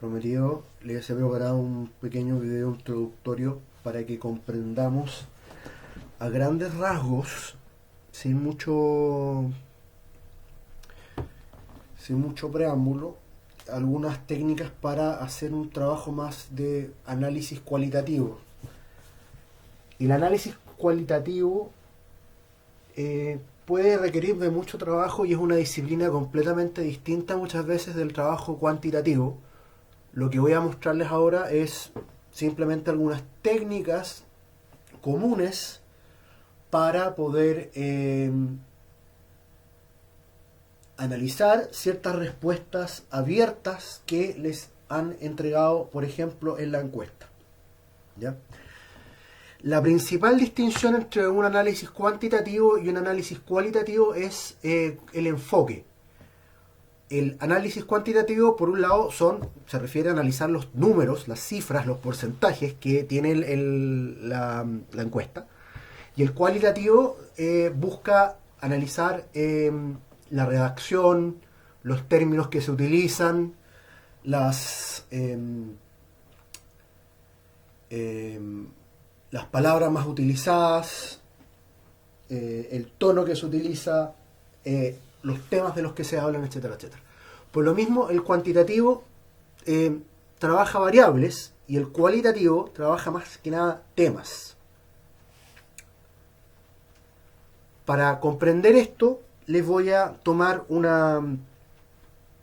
prometido, les he preparado un pequeño video introductorio para que comprendamos a grandes rasgos, sin mucho, sin mucho preámbulo, algunas técnicas para hacer un trabajo más de análisis cualitativo. Y el análisis cualitativo puede requerir de mucho trabajo y es una disciplina completamente distinta muchas veces del trabajo cuantitativo. Lo que voy a mostrarles ahora es simplemente algunas técnicas comunes para poder analizar ciertas respuestas abiertas que les han entregado, por ejemplo, en la encuesta. ¿Ya? La principal distinción entre un análisis cuantitativo y un análisis cualitativo es el enfoque. El análisis cuantitativo, por un lado, se refiere a analizar los números, las cifras, los porcentajes que tiene la encuesta. Y el cualitativo busca analizar la redacción, los términos que se utilizan, las palabras más utilizadas, el tono que se utiliza, los temas de los que se hablan, etcétera, etcétera. Por lo mismo, el cuantitativo trabaja variables y el cualitativo trabaja más que nada temas. Para comprender esto, les voy a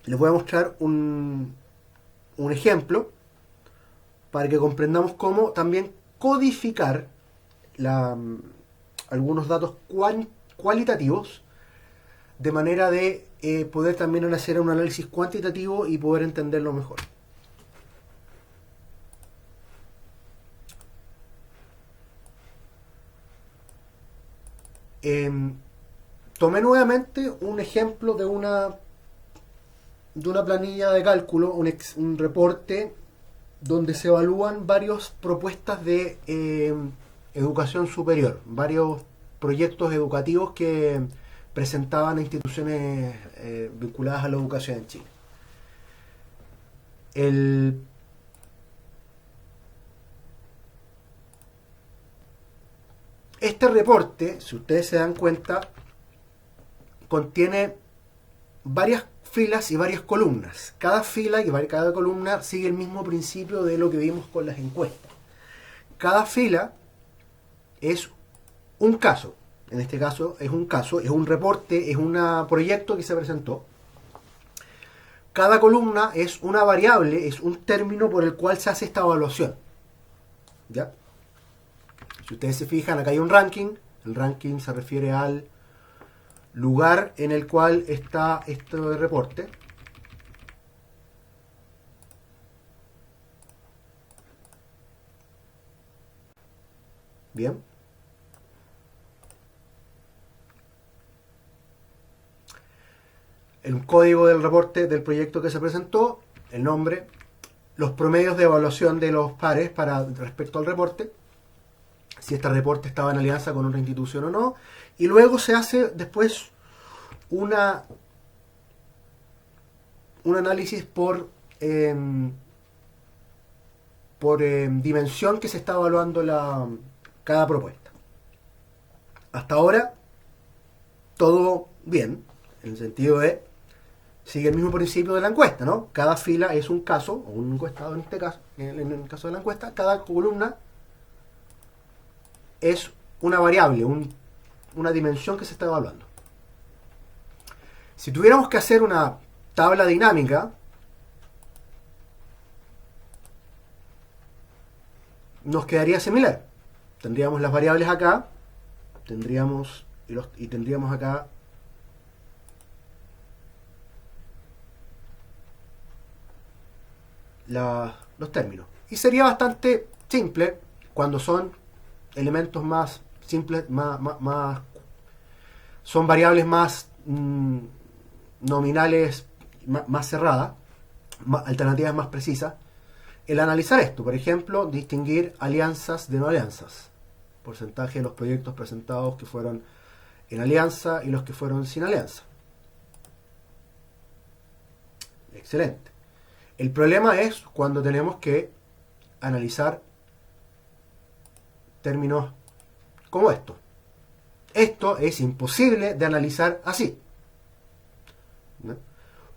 mostrar un ejemplo para que comprendamos cómo también codificar algunos datos cualitativos de manera de poder también hacer un análisis cuantitativo y poder entenderlo mejor. Tomé nuevamente un ejemplo de una planilla de cálculo, un reporte donde se evalúan varias propuestas de educación superior, varios proyectos educativos que presentaban a instituciones vinculadas a la educación en Chile. Este reporte, si ustedes se dan cuenta, contiene varias filas y varias columnas. Cada fila y cada columna sigue el mismo principio de lo que vimos con las encuestas. Cada fila es un caso. En este caso es un caso, es un reporte, es un proyecto que se presentó. Cada columna es una variable, es un término por el cual se hace esta evaluación. ¿Ya? Si ustedes se fijan, acá hay un ranking. El ranking se refiere al lugar en el cual está este reporte. Bien. El código del reporte del proyecto que se presentó, el nombre, los promedios de evaluación de los pares respecto al reporte, si este reporte estaba en alianza con otra institución o no, y luego se hace después un análisis por dimensión que se está evaluando cada propuesta. Hasta ahora todo bien, en el sentido de sigue el mismo principio de la encuesta, ¿no? Cada fila es un caso, o un encuestado en este caso, en el caso de la encuesta, cada columna es una variable, una dimensión que se está evaluando. Si tuviéramos que hacer una tabla dinámica, nos quedaría similar. Tendríamos las variables acá, tendríamos acá los términos. Y sería bastante simple cuando son elementos más simples, son variables más nominales, más cerradas, alternativas más precisas. El analizar esto, por ejemplo, distinguir alianzas de no alianzas, porcentaje de los proyectos presentados que fueron en alianza y los que fueron sin alianza. Excelente. El problema es cuando tenemos que analizar términos como esto. Esto es imposible de analizar así, ¿no?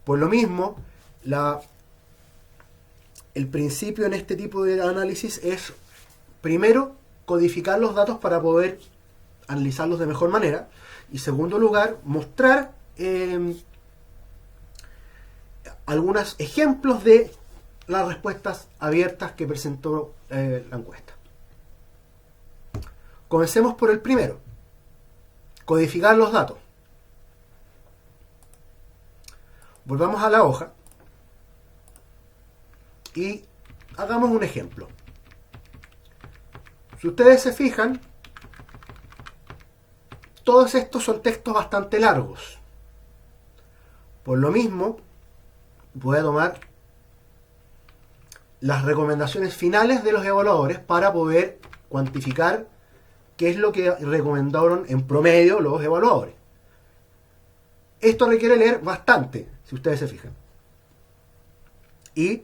Por lo mismo, el principio en este tipo de análisis es, primero, codificar los datos para poder analizarlos de mejor manera. Y segundo lugar, mostrar algunos ejemplos de las respuestas abiertas que presentó la encuesta. Comencemos por el primero. Codificar los datos. Volvamos a la hoja y hagamos un ejemplo. Si ustedes se fijan, todos estos son textos bastante largos. Por lo mismo, voy a tomar las recomendaciones finales de los evaluadores para poder cuantificar qué es lo que recomendaron en promedio los evaluadores. Esto requiere leer bastante, si ustedes se fijan. ¿Y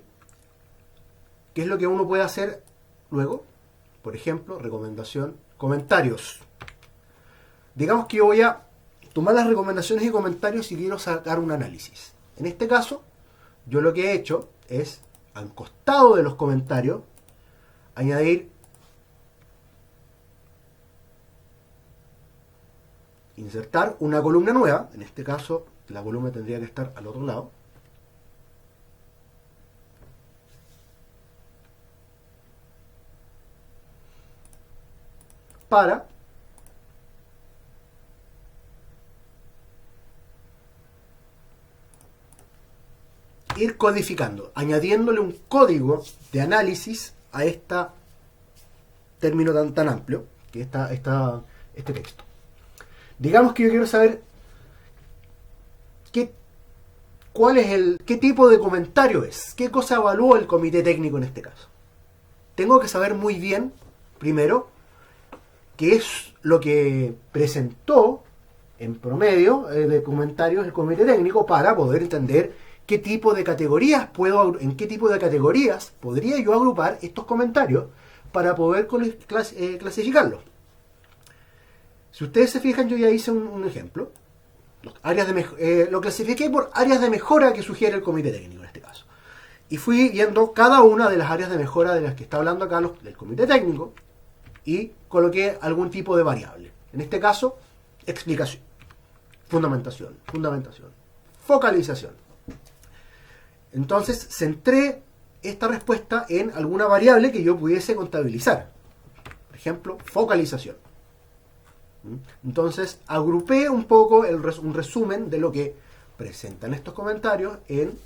qué es lo que uno puede hacer luego? Por ejemplo, recomendación, comentarios. Digamos que yo voy a tomar las recomendaciones y comentarios y quiero sacar un análisis. En este caso, yo lo que he hecho es, al costado de los comentarios, añadir, insertar una columna nueva. En este caso, la columna tendría que estar al otro lado. Para ir codificando, añadiéndole un código de análisis a este término tan amplio que este texto. Digamos que yo quiero saber qué tipo de comentario es, qué cosa evalúa el comité técnico en este caso. Tengo que saber muy bien, primero, qué es lo que presentó en promedio de comentarios el comité técnico para poder entender en qué tipo de categorías podría yo agrupar estos comentarios para poder clasificarlos. Si ustedes se fijan, yo ya hice un ejemplo. Lo clasifiqué por áreas de mejora que sugiere el comité técnico en este caso. Y fui viendo cada una de las áreas de mejora de las que está hablando acá el comité técnico y coloqué algún tipo de variable. En este caso, explicación, fundamentación, focalización. Entonces, centré esta respuesta en alguna variable que yo pudiese contabilizar. Por ejemplo, focalización. Entonces, agrupé un poco un resumen de lo que presentan estos comentarios en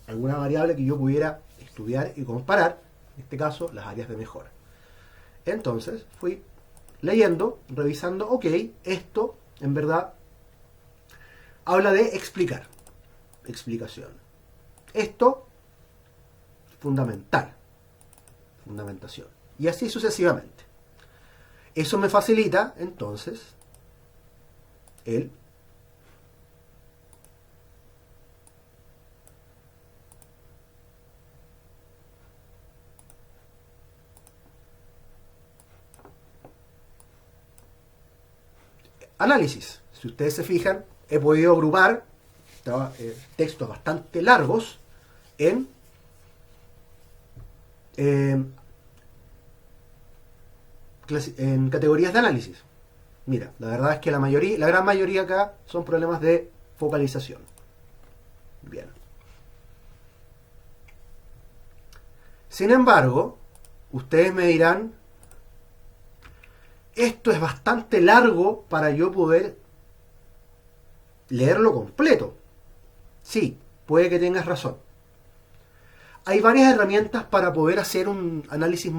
alguna variable que yo pudiera estudiar y comparar, en este caso, las áreas de mejora. Entonces, fui leyendo, revisando, ok, esto, en verdad, habla de explicar. Explicación. Esto, fundamentación. Y así sucesivamente. Eso me facilita, entonces, el análisis. Si ustedes se fijan, he podido agrupar textos bastante largos en categorías de análisis. Mira, la verdad es que la gran mayoría acá son problemas de focalización. Bien. Sin embargo, ustedes me dirán, esto es bastante largo para yo poder leerlo completo. Sí, puede que tengas razón. Hay varias herramientas para poder hacer un análisis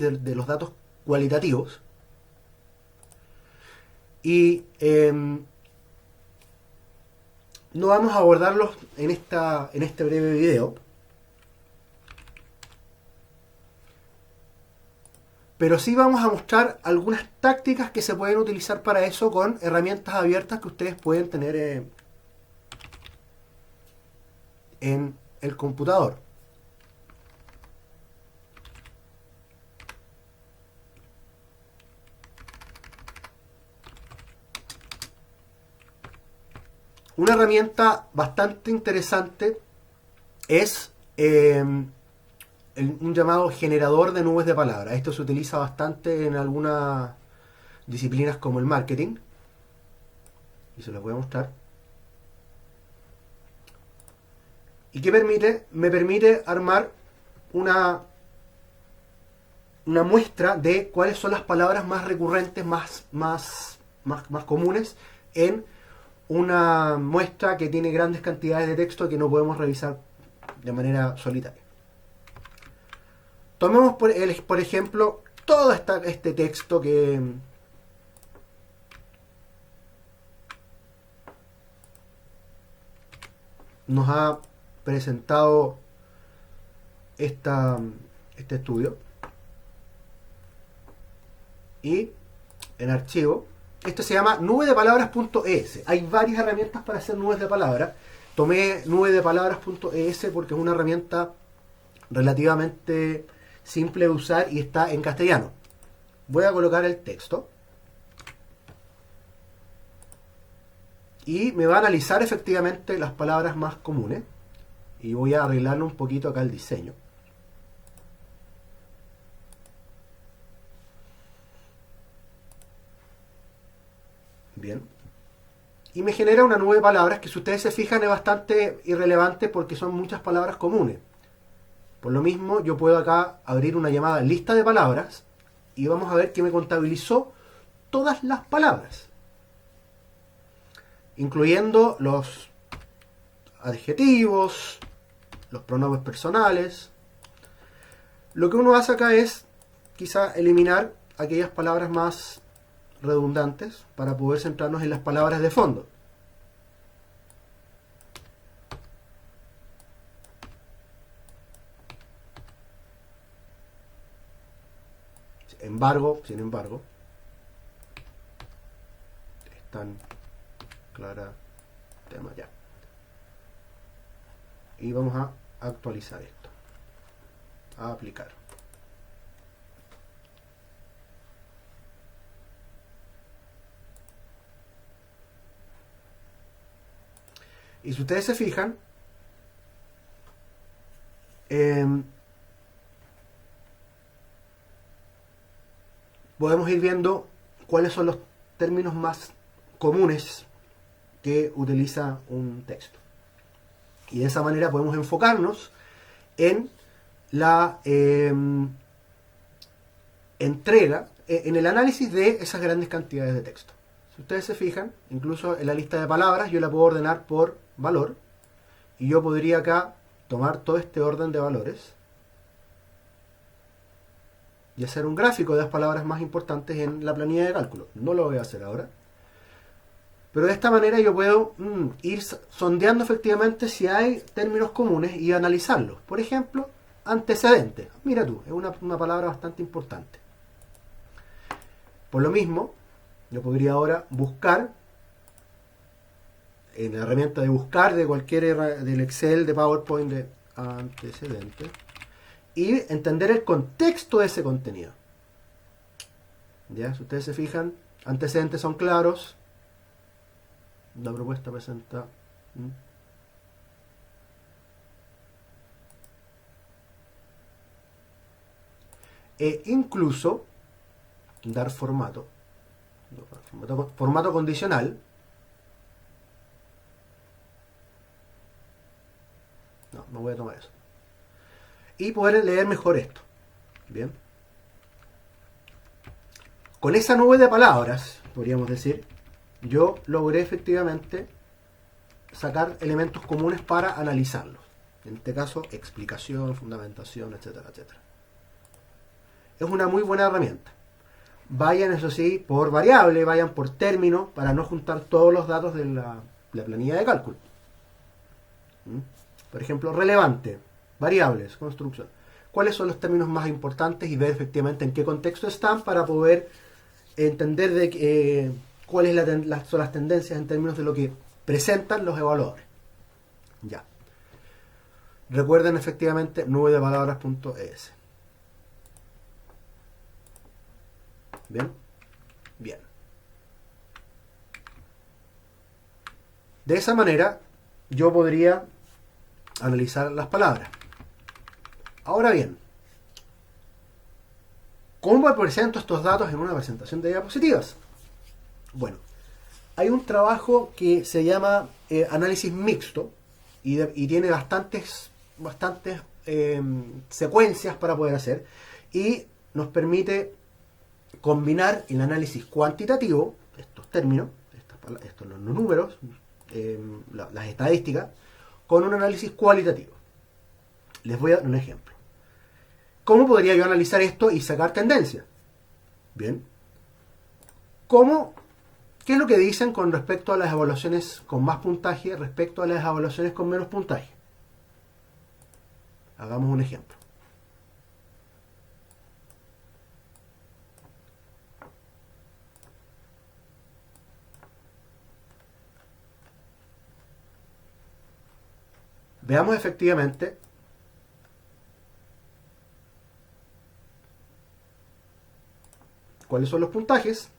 de los datos cualitativos. Y no vamos a abordarlos en este breve video. Pero sí vamos a mostrar algunas tácticas que se pueden utilizar para eso con herramientas abiertas que ustedes pueden tener en el computador. Una herramienta bastante interesante es un llamado generador de nubes de palabras. Esto se utiliza bastante en algunas disciplinas como el marketing. Y se los voy a mostrar. ¿Y qué permite? Me permite armar una muestra de cuáles son las palabras más recurrentes, más comunes en una muestra que tiene grandes cantidades de texto que no podemos revisar de manera solitaria. Tomemos por ejemplo todo este texto que nos ha presentado este estudio, y en archivo, esto se llama nube de palabras.es. Hay varias herramientas para hacer nubes de palabras. Tomé nube de palabras.es porque es una herramienta relativamente simple de usar y está en castellano. Voy a colocar el texto y me va a analizar efectivamente las palabras más comunes, y voy a arreglarle un poquito acá el diseño. Bien. Y me genera una nube de palabras que, si ustedes se fijan, es bastante irrelevante porque son muchas palabras comunes. Por lo mismo, yo puedo acá abrir una llamada lista de palabras y vamos a ver que me contabilizó todas las palabras, incluyendo los adjetivos, los pronombres personales. Lo que uno hace acá es quizá eliminar aquellas palabras más redundantes para poder centrarnos en las palabras de fondo. Sin embargo, están clara tema ya. Y vamos a actualizar esto, a aplicar. Y si ustedes se fijan, podemos ir viendo cuáles son los términos más comunes que utiliza un texto. Y de esa manera podemos enfocarnos en la entrega, en el análisis de esas grandes cantidades de texto. Si ustedes se fijan, incluso en la lista de palabras yo la puedo ordenar por valor, y yo podría acá tomar todo este orden de valores y hacer un gráfico de las palabras más importantes en la planilla de cálculo. No lo voy a hacer ahora, pero de esta manera yo puedo ir sondeando efectivamente si hay términos comunes y analizarlos. Por ejemplo, antecedente. Mira tú, es una palabra bastante importante. Por lo mismo, yo podría ahora buscar en la herramienta de buscar de del Excel, de PowerPoint, de antecedentes, y entender el contexto de ese contenido. Ya, si ustedes se fijan, antecedentes son claros. La propuesta presenta e incluso dar formato condicional. No voy a tomar eso. Y poder leer mejor esto. Bien. Con esa nube de palabras, podríamos decir, yo logré efectivamente sacar elementos comunes para analizarlos. En este caso, explicación, fundamentación, etcétera, etcétera. Es una muy buena herramienta. Vayan, eso sí, por variable, vayan por término, para no juntar todos los datos de la planilla de cálculo. Por ejemplo, relevante, variables, construcción. ¿Cuáles son los términos más importantes? Y ver efectivamente en qué contexto están para poder entender cuáles son las tendencias en términos de lo que presentan los evaluadores. Ya. Recuerden efectivamente nubedepalabras.es. Bien, bien. De esa manera yo podría analizar las palabras. Ahora bien, ¿cómo presento estos datos en una presentación de diapositivas? Bueno, hay un trabajo que se llama análisis mixto y tiene bastantes secuencias para poder hacer, y nos permite combinar el análisis cuantitativo, estos términos, estos los números, las estadísticas, con un análisis cualitativo. Les voy a dar un ejemplo. ¿Cómo podría yo analizar esto y sacar tendencias? Bien. ¿Qué es lo que dicen con respecto a las evaluaciones con más puntaje respecto a las evaluaciones con menos puntaje? Hagamos un ejemplo. Veamos efectivamente cuáles son los puntajes.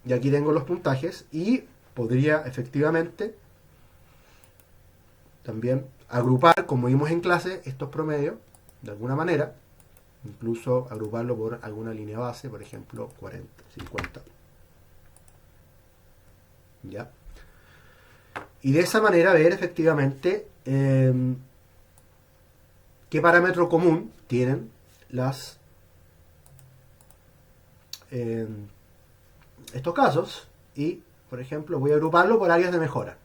Y aquí tengo los puntajes y podría efectivamente también agrupar, como vimos en clase, estos promedios de alguna manera, incluso agruparlo por alguna línea base, por ejemplo 40, 50. ¿Ya? Y de esa manera ver efectivamente qué parámetro común tienen estos casos, y por ejemplo voy a agruparlo por áreas de mejora.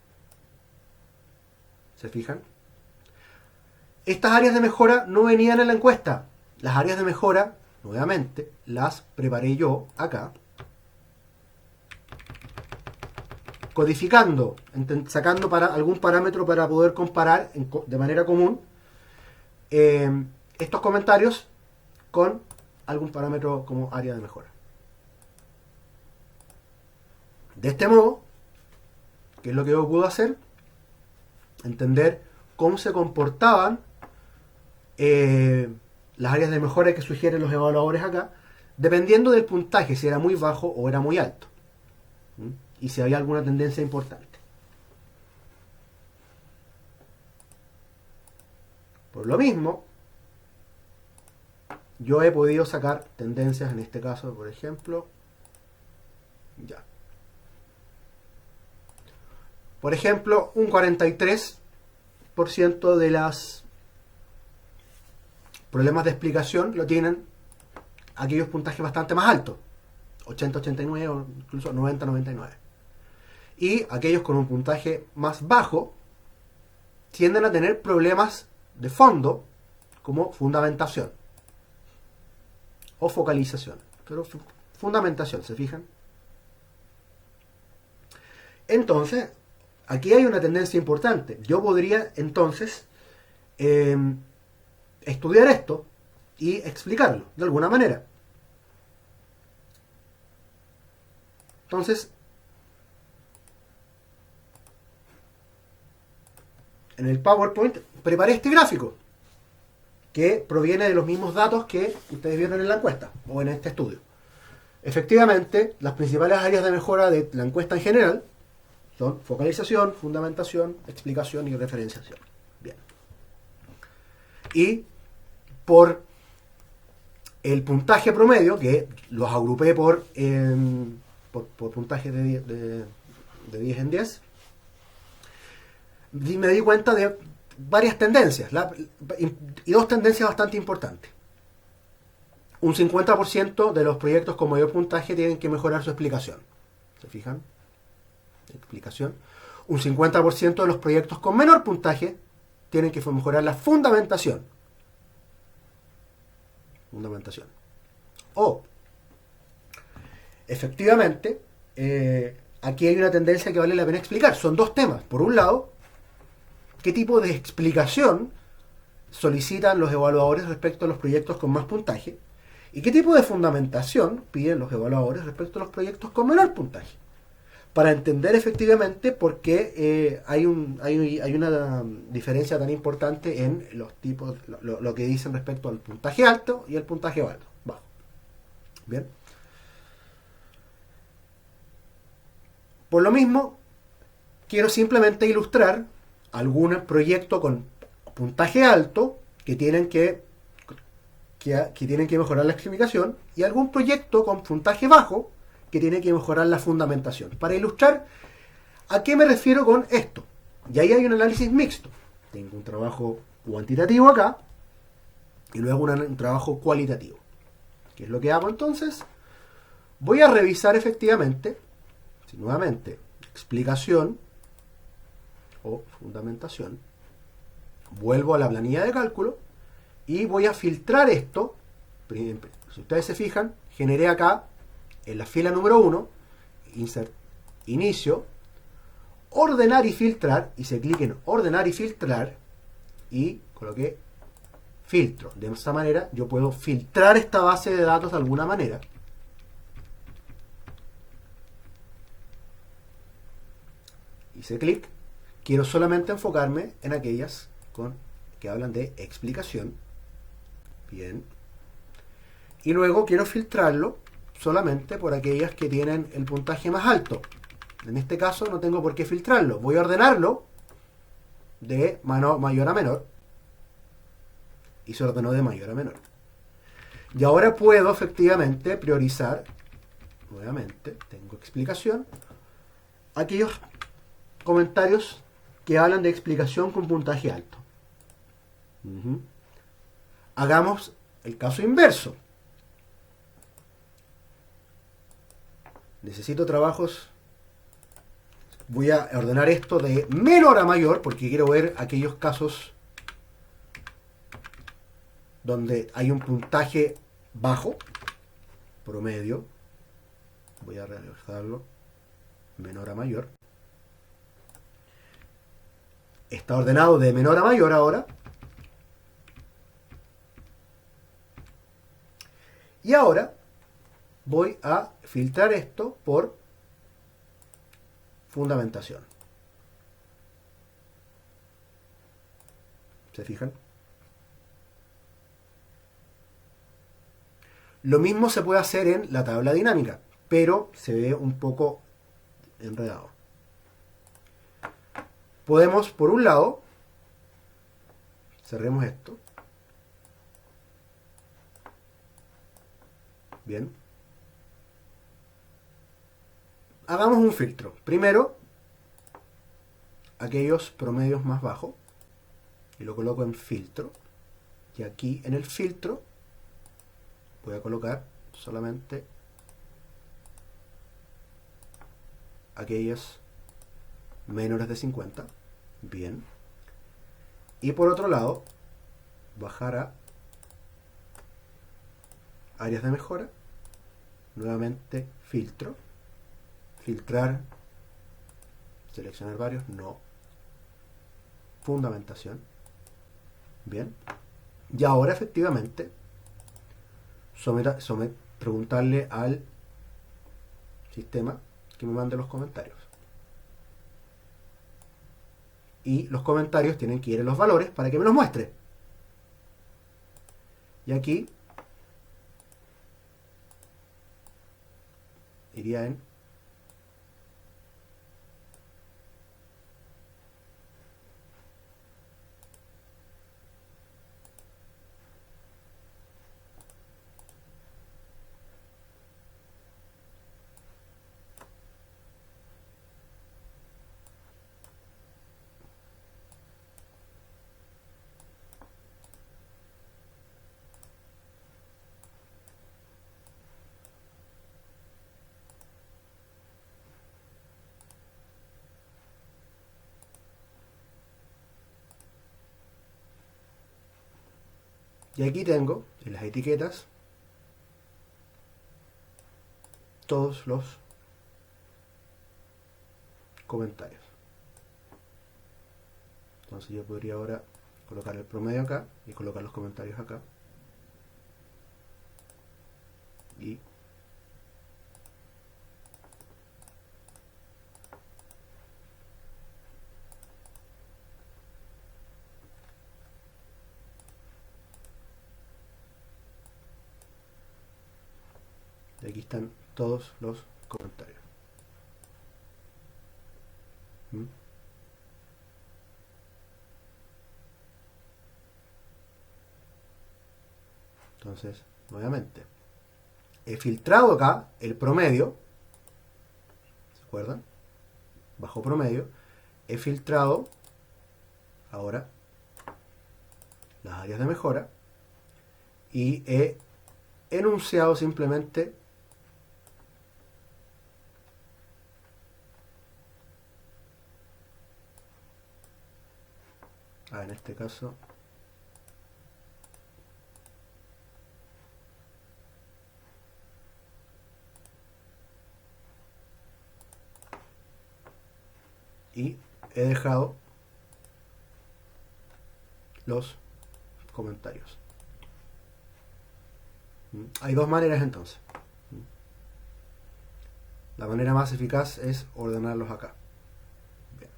¿Se fijan? Estas áreas de mejora no venían en la encuesta. Las áreas de mejora, nuevamente, las preparé yo acá, codificando, sacando para algún parámetro para poder comparar de manera común estos comentarios con algún parámetro como área de mejora. De este modo, ¿qué es lo que yo puedo hacer? Entender cómo se comportaban las áreas de mejora que sugieren los evaluadores acá, dependiendo del puntaje, si era muy bajo o era muy alto. Y si había alguna tendencia importante. Por lo mismo, yo he podido sacar tendencias en este caso, por ejemplo. Ya. Por ejemplo, un 43% de los problemas de explicación lo tienen aquellos puntajes bastante más altos. 80-89 o incluso 90-99. Y aquellos con un puntaje más bajo tienden a tener problemas de fondo como fundamentación o focalización. Pero fundamentación, ¿se fijan? Entonces, aquí hay una tendencia importante. Yo podría entonces estudiar esto y explicarlo de alguna manera. Entonces, en el PowerPoint preparé este gráfico que proviene de los mismos datos que ustedes vieron en la encuesta o en este estudio. Efectivamente, las principales áreas de mejora de la encuesta en general son focalización, fundamentación, explicación y referenciación. Bien. Y por el puntaje promedio, que los agrupé por puntaje de 10 en 10, me di cuenta de varias tendencias, y dos tendencias bastante importantes. Un 50% de los proyectos con mayor puntaje tienen que mejorar su explicación. ¿Se fijan? Explicación. Un 50% de los proyectos con menor puntaje tienen que mejorar la fundamentación. O, efectivamente, aquí hay una tendencia que vale la pena explicar. Son dos temas. Por un lado, ¿qué tipo de explicación solicitan los evaluadores respecto a los proyectos con más puntaje? ¿Y qué tipo de fundamentación piden los evaluadores respecto a los proyectos con menor puntaje? para entender efectivamente por qué hay una diferencia tan importante en los tipos, lo que dicen respecto al puntaje alto y el puntaje bajo. Bien. Por lo mismo, quiero simplemente ilustrar algún proyecto con puntaje alto que tienen que tienen que mejorar la explicación y algún proyecto con puntaje bajo que tiene que mejorar la fundamentación. Para ilustrar a qué me refiero con esto. Y ahí hay un análisis mixto. Tengo un trabajo cuantitativo acá y luego un trabajo cualitativo. ¿Qué es lo que hago entonces? Voy a revisar efectivamente, nuevamente, explicación o fundamentación. Vuelvo a la planilla de cálculo y voy a filtrar esto. Si ustedes se fijan, generé acá en la fila número 1, insert, inicio, ordenar y filtrar, hice clic en ordenar y filtrar y coloqué filtro. De esta manera yo puedo filtrar esta base de datos de alguna manera. Hice clic, quiero solamente enfocarme en aquellas que hablan de explicación. Bien. Y luego quiero filtrarlo solamente por aquellas que tienen el puntaje más alto. En este caso no tengo por qué filtrarlo. Voy a ordenarlo de mayor a menor. Y se ordenó de mayor a menor. Y ahora puedo efectivamente priorizar, nuevamente, tengo explicación, aquellos comentarios que hablan de explicación con puntaje alto. Hagamos el caso inverso. Necesito trabajos. Voy a ordenar esto de menor a mayor porque quiero ver aquellos casos donde hay un puntaje bajo, promedio. Voy a realizarlo menor a mayor. Está ordenado de menor a mayor ahora. Y ahora voy a filtrar esto por fundamentación. ¿Se fijan? Lo mismo se puede hacer en la tabla dinámica, pero se ve un poco enredado. Podemos, por un lado, cerremos esto. Bien. Hagamos un filtro. Primero, aquellos promedios más bajos. Y lo coloco en filtro. Y aquí en el filtro voy a colocar solamente aquellos menores de 50. Bien. Y por otro lado, bajar a áreas de mejora. Nuevamente filtro. Filtrar. Seleccionar varios. No. Fundamentación. Bien. Y ahora efectivamente preguntarle al sistema que me mande los comentarios. Y los comentarios tienen que ir en los valores para que me los muestre. Y aquí iría en y aquí tengo en las etiquetas todos los comentarios. Entonces yo podría ahora colocar el promedio acá y colocar los comentarios acá. Y Aquí están todos los comentarios. ¿Mm? Entonces, nuevamente, he filtrado acá el promedio, ¿se acuerdan? Bajo promedio, he filtrado ahora las áreas de mejora y he enunciado simplemente en este caso y he dejado los comentarios. Hay dos maneras entonces. La manera más eficaz es ordenarlos acá. Bien.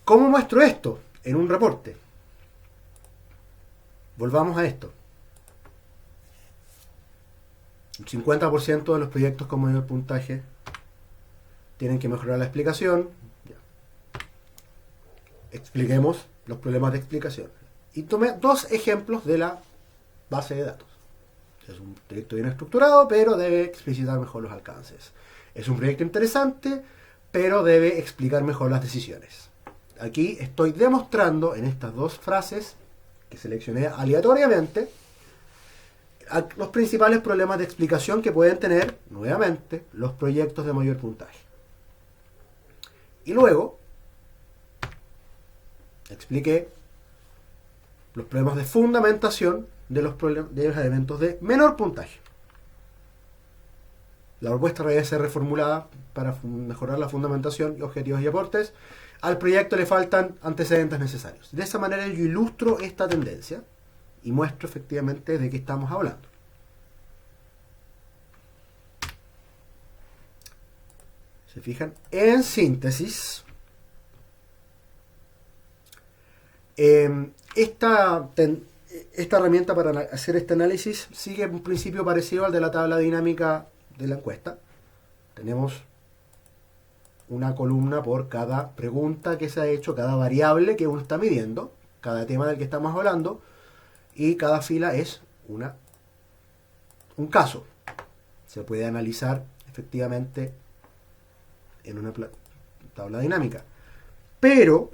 ¿Cómo muestro esto en un reporte? Volvamos a esto. El 50% de los proyectos con mayor puntaje tienen que mejorar la explicación. Expliquemos los problemas de explicación. Y tomé dos ejemplos de la base de datos. Es un proyecto bien estructurado, pero debe explicitar mejor los alcances. Es un proyecto interesante, pero debe explicar mejor las decisiones. Aquí estoy demostrando en estas dos frases que seleccioné aleatoriamente los principales problemas de explicación que pueden tener, nuevamente, los proyectos de mayor puntaje. Y luego expliqué los problemas de fundamentación de los elementos de menor puntaje. La propuesta debe ser reformulada para mejorar la fundamentación y objetivos y aportes. Al proyecto le faltan antecedentes necesarios. De esa manera yo ilustro esta tendencia y muestro efectivamente de qué estamos hablando. ¿Se fijan? En síntesis, esta herramienta para hacer este análisis sigue un principio parecido al de la tabla dinámica de la encuesta. Tenemos una columna por cada pregunta que se ha hecho, cada variable que uno está midiendo, cada tema del que estamos hablando, y cada fila es un caso. Se puede analizar efectivamente en una tabla dinámica. Pero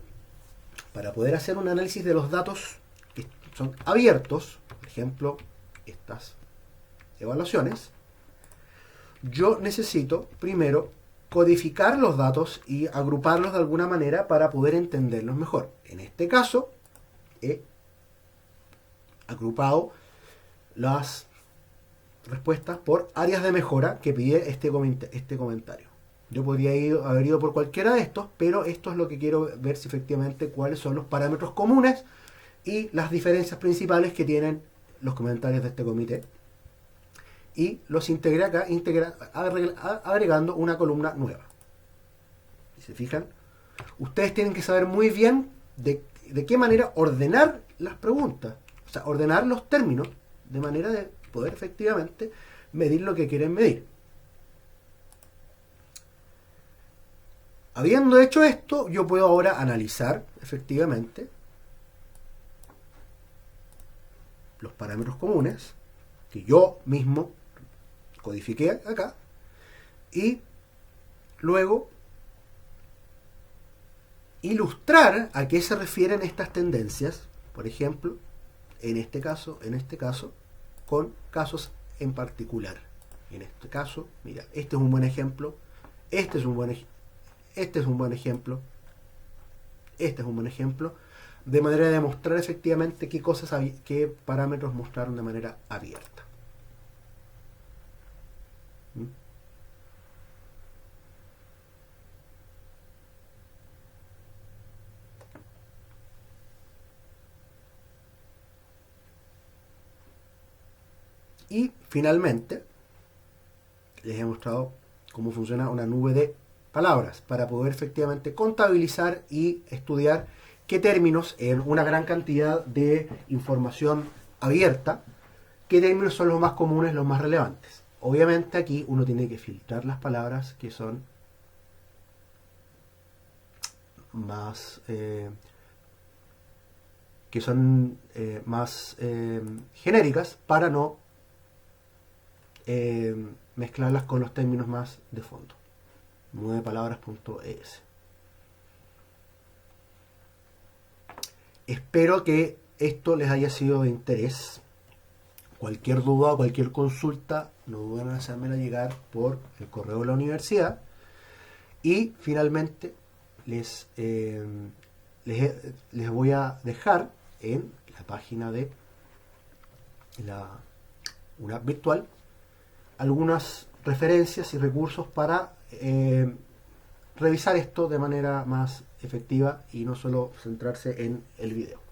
para poder hacer un análisis de los datos que son abiertos, por ejemplo, estas evaluaciones, yo necesito primero codificar los datos y agruparlos de alguna manera para poder entenderlos mejor. En este caso, he agrupado las respuestas por áreas de mejora que pide este comentario. Yo podría haber ido por cualquiera de estos, pero esto es lo que quiero ver, si efectivamente cuáles son los parámetros comunes y las diferencias principales que tienen los comentarios de este comité. Y los integré acá, agregando una columna nueva. Si se fijan, ustedes tienen que saber muy bien de qué manera ordenar las preguntas, o sea, ordenar los términos, de manera de poder efectivamente medir lo que quieren medir. Habiendo hecho esto, yo puedo ahora analizar efectivamente los parámetros comunes que yo mismo codifiqué acá y luego ilustrar a qué se refieren estas tendencias, por ejemplo, en este caso, con casos en particular. En este caso, mira, este es un buen ejemplo, este es un buen ejemplo, este es un buen ejemplo, este es un buen ejemplo, de manera de demostrar efectivamente qué parámetros mostraron de manera abierta. Y finalmente les he mostrado cómo funciona una nube de palabras para poder efectivamente contabilizar y estudiar qué términos en una gran cantidad de información abierta ¿Qué términos son los más comunes, los más relevantes? Obviamente aquí uno tiene que filtrar las palabras que son más genéricas para no mezclarlas con los términos más de fondo. 9palabras.es. Espero que esto les haya sido de interés. Cualquier duda o cualquier consulta, no duden en hacérmela llegar por el correo de la universidad. Y finalmente les voy a dejar en la página de la UNAP virtual algunas referencias y recursos para revisar esto de manera más efectiva y no solo centrarse en el video.